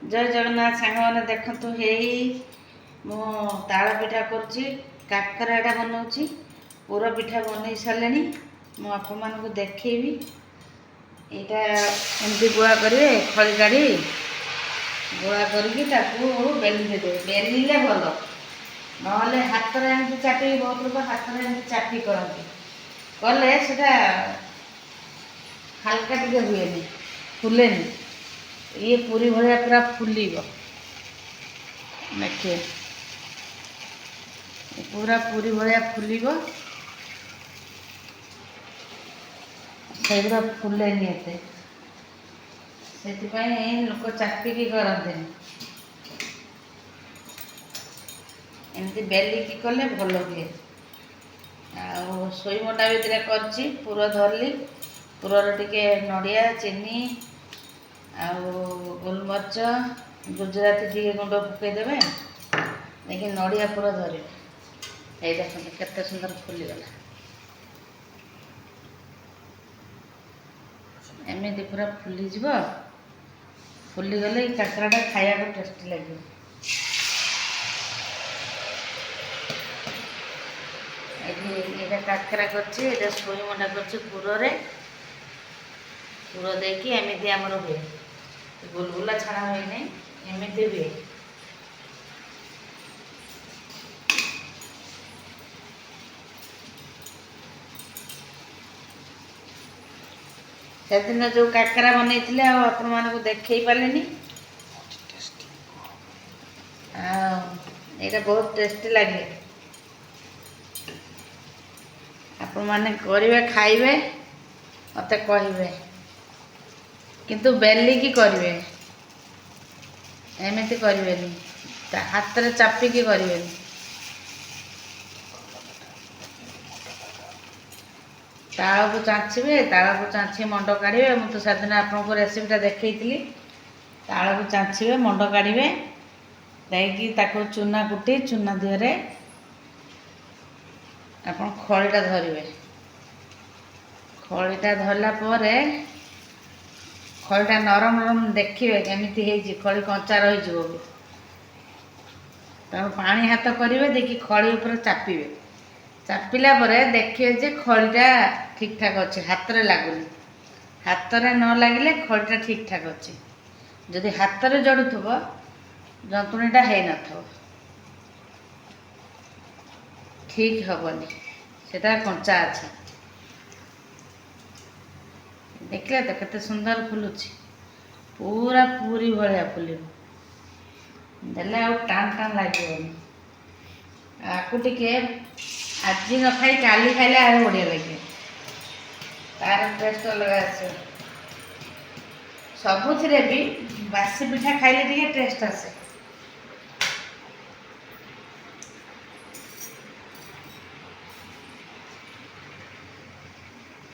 जय जगन्नाथ सांग देखु हेई मो ताल पिठा करुच्ची काकराटा बनाऊँगी पूरा पिठा बन सारे मु आप देखी यहाँ एमती गुआ करेंगे खड़ी काढ़ी गुआ करके बेली देते बेलिले भल ना हाथ में एमती चाटी बहुत लोग हाथ में एमती चाटी करते कले से हल्का टे हुए फुले ये पूरी भाया पूरा फुल देखिए पूरा पूरी भाया फुल से फुलेनि एत से लोक चापिकी करते एमती बेलिकी कले भल हुए सोई मोटा भितर करची पुर धरली पुरर टिके नड़िया चीनी आ गोलमरीच गुजराती टी गुंड पकईदे देखिए नड़िया पुर धरवे ये देखते केते सुंदर फुलीगला एमती पूरा फुलीज फुलीगले काकराटा खाया टेस्टी लगे ये काकरा कर सोई मंडा कर पुर देकी एमती आमर हुए गुलगुला छाड़ा हुए नहीं एमती हुए से दिन जो काकरा बनई आप देखे पारे यहाँ बहुत टेस्टी लगे आपण मैंने करेंगे खाइबे मत कहे किंतु बेलिकी करेंगे एमती करें हाथ में चापिकी करें ताल को चाँचे ताल को चाँची मंड काढ़े मुझे से दिन आपको रेसिपीटा देखी ताल को चाँचे मंड काढ़े देखिए चूना कुटी चूना देहरे आप खड़ीटा धरवे खड़ीटा धरला खड़ीटा नरम नरम देखिए केमिति है खड़ी कंचा रही तेणु पानी हाथ करेंगे देखिए खड़ी उपर चापिबे चापिला देखिए जे खड़ीटा ठीक ठाक अच्छे हाथ में लगुनि हाथ में न लगिले खड़ीटा ठीक ठाक अच्छे जदि हाथ में जड़ुव जंतुणीटा है न ठीक हेनी से कंचा अच्छे देखले तो केते सुंदर फुलुची पूरा पूरी भाया फुल देले आ टाण टाण लगे आपको टिके आज न खाई काली खाइले आरो बढ़िया लगे तार टेस्ट अलग आसे सबुथिरे भी बासी पिठा खाइले टिके टेस्ट आसे